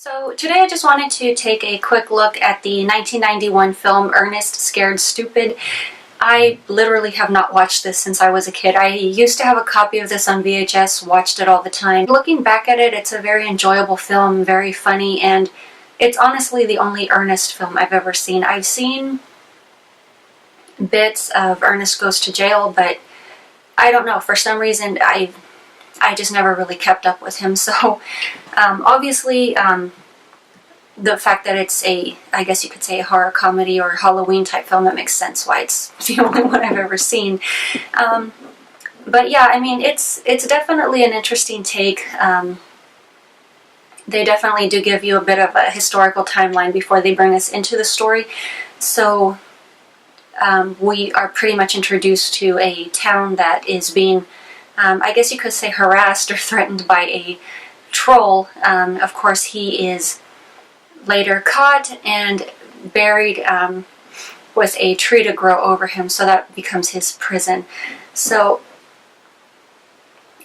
So today I just wanted to take a quick look at the 1991 film Ernest Scared Stupid. I literally have not watched this since I was a kid. I used to have a copy of this on VHS, watched it all the time. Looking back at it, it's a very enjoyable film, very funny, and it's honestly the only Ernest film I've ever seen. I've seen bits of Ernest Goes to Jail, but I don't know, for some reason I just never really kept up with him. So obviously the fact that it's I guess you could say a horror comedy or Halloween type film, that makes sense why it's the only one I've ever seen. But yeah, I mean, it's definitely an interesting take. They definitely do give you a bit of a historical timeline before they bring us into the story. So we are pretty much introduced to a town that is being, I guess you could say, harassed or threatened by a troll. Of course, he is later caught and buried with a tree to grow over him, so that becomes his prison. So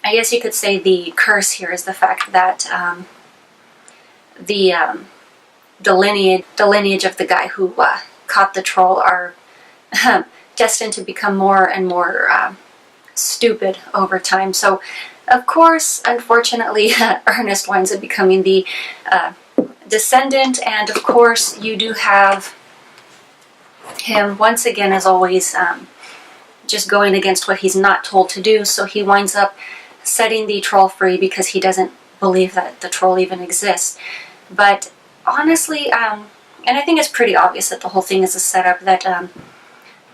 I guess you could say the curse here is the fact that the lineage of the guy who caught the troll are destined to become more and more stupid over time. So of course, unfortunately, Ernest winds up becoming the descendant, and of course you do have him once again, as always, just going against what he's not told to do. So he winds up setting the troll free because he doesn't believe that the troll even exists. But honestly, and I think it's pretty obvious that the whole thing is a setup, that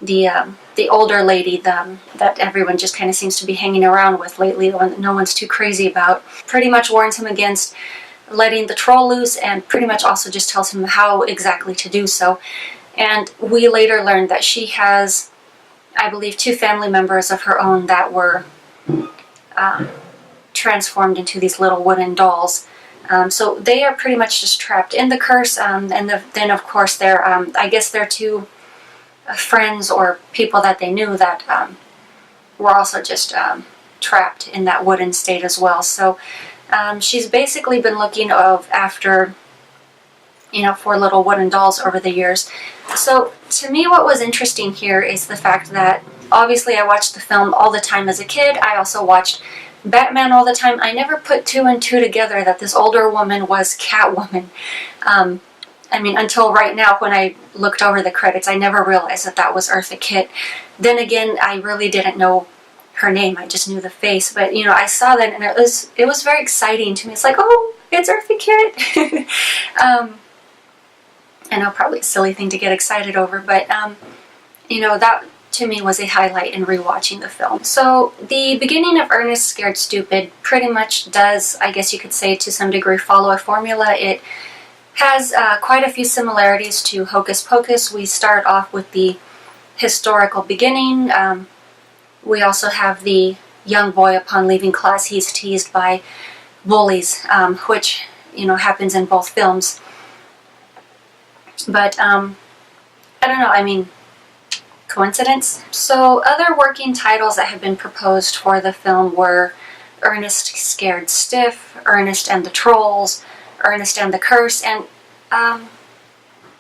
the older lady that everyone just kind of seems to be hanging around with lately, the one that no one's too crazy about, pretty much warns him against letting the troll loose, and pretty much also just tells him how exactly to do so. And we later learned that she has, I believe, 2 family members of her own that were transformed into these little wooden dolls. So they are pretty much just trapped in the curse, and then of course they're, I guess they're 2 friends or people that they knew that were also just trapped in that wooden state as well. So she's basically been looking after, 4 little wooden dolls over the years. So to me, what was interesting here is the fact that obviously I watched the film all the time as a kid. I also watched Batman all the time. I never put 2 and 2 together that this older woman was Catwoman. I mean, until right now, when I looked over the credits, I never realized that that was Eartha Kitt. Then again, I really didn't know her name. I just knew the face. But, I saw that, and it was very exciting to me. It's like, oh, it's Eartha Kitt! I know, probably a silly thing to get excited over, but, that to me was a highlight in rewatching the film. So the beginning of Ernest Scared Stupid pretty much does, I guess you could say, to some degree, follow a formula. It has quite a few similarities to Hocus Pocus. We start off with the historical beginning. We also have the young boy, upon leaving class, he's teased by bullies, which, happens in both films. But, I don't know, I mean, coincidence? So other working titles that have been proposed for the film were Ernest Scared Stiff, Ernest and the Trolls, Ernest and the Curse, and I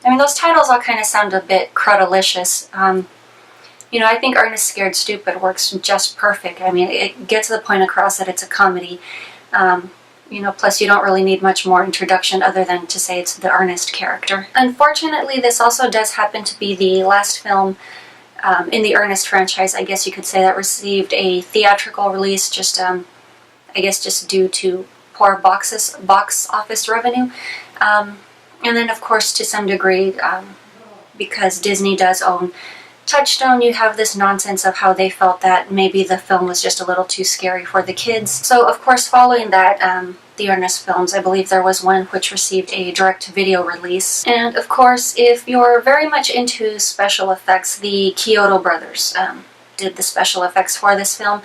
mean, those titles all kind of sound a bit cruddelicious. I think Ernest Scared Stupid works just perfect. I mean, it gets the point across that it's a comedy. Plus you don't really need much more introduction other than to say it's the Ernest character. Unfortunately, this also does happen to be the last film in the Ernest franchise, I guess you could say, that received a theatrical release, just, I guess just due to poor box office revenue. And then, of course, to some degree, because Disney does own Touchstone, you have this nonsense of how they felt that maybe the film was just a little too scary for the kids. So, of course, following that, the Ernest films, I believe there was one which received a direct-to-video release. And, of course, if you're very much into special effects, the Kyoto brothers did the special effects for this film.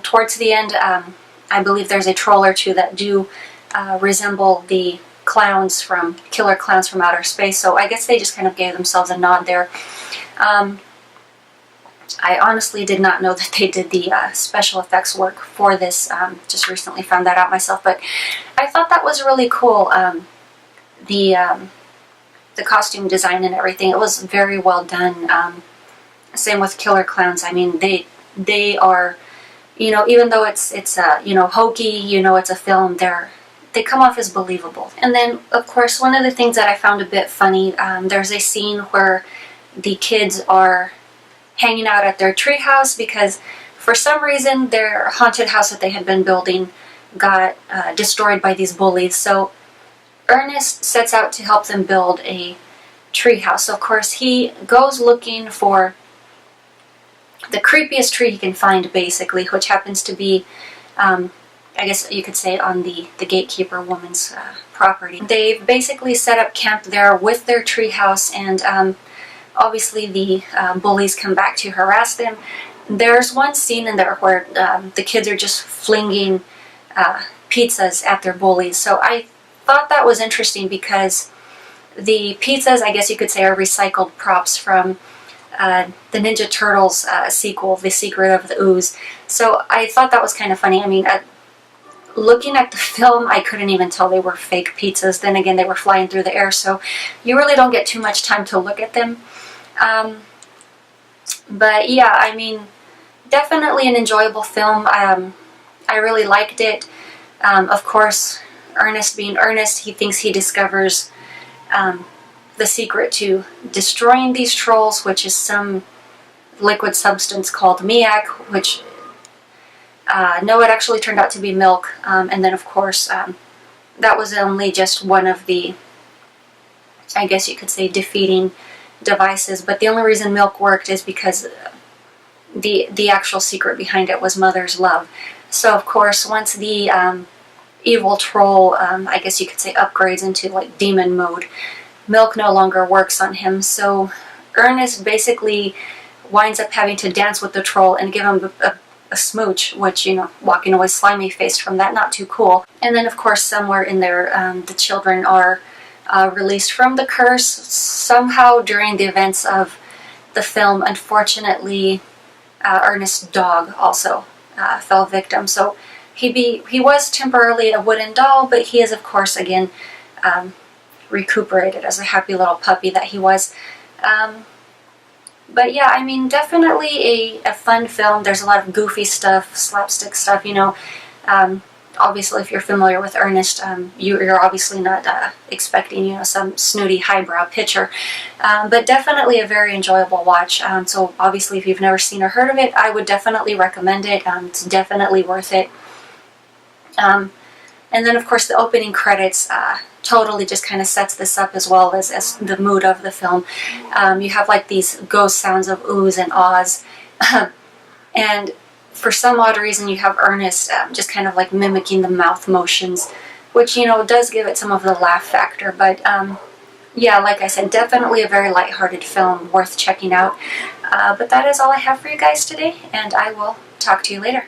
Towards the end, I believe there's a troll or 2 that do resemble the killer clowns from outer space, so I guess they just kind of gave themselves a nod there. I honestly did not know that they did the special effects work for this. Just recently found that out myself, but I thought that was really cool. the costume design and everything. It was very well done. Same with Killer Clowns. I mean, they are, you know, even though it's you know, hokey, you know, it's a film, they come off as believable. And then, of course, one of the things that I found a bit funny, there's a scene where the kids are hanging out at their treehouse because for some reason their haunted house that they had been building got destroyed by these bullies. So Ernest sets out to help them build a treehouse. So of course he goes looking for the creepiest tree he can find, basically, which happens to be, I guess you could say, on the gatekeeper woman's property. They've basically set up camp there with their treehouse, and obviously the bullies come back to harass them. There's one scene in there where the kids are just flinging pizzas at their bullies. So I thought that was interesting because the pizzas, I guess you could say, are recycled props from the Ninja Turtles sequel, The Secret of the Ooze. So I thought that was kind of funny. I mean, looking at the film, I couldn't even tell they were fake pizzas. Then again, they were flying through the air, so you really don't get too much time to look at them. But yeah, I mean, definitely an enjoyable film. I really liked it. Of course, Ernest being Ernest, he thinks he discovers the secret to destroying these trolls, which is some liquid substance called miak, which no, it actually turned out to be milk. And then of course that was only just one of the, I guess you could say, defeating devices, but the only reason milk worked is because the actual secret behind it was mother's love. So of course once the evil troll, I guess you could say, upgrades into like demon mode, milk no longer works on him. So Ernest basically winds up having to dance with the troll and give him a smooch, which, you know, walking away slimy faced from that, not too cool. And then of course somewhere in there the children are released from the curse. Somehow during the events of the film, unfortunately, Ernest's dog also fell victim. So he was temporarily a wooden doll, but he is of course again recuperated as a happy little puppy that he was. But yeah, I mean, definitely a fun film. There's a lot of goofy stuff, slapstick stuff, you know. Obviously, if you're familiar with Ernest, you're obviously not expecting, you know, some snooty highbrow picture. But definitely a very enjoyable watch. So obviously, if you've never seen or heard of it, I would definitely recommend it. It's definitely worth it. And then, of course, the opening credits totally just kind of sets this up as well as the mood of the film. You have like these ghost sounds of oohs and ahs. And for some odd reason, you have Ernest just kind of like mimicking the mouth motions, which, you know, does give it some of the laugh factor. But yeah, like I said, definitely a very lighthearted film worth checking out. But that is all I have for you guys today, and I will talk to you later.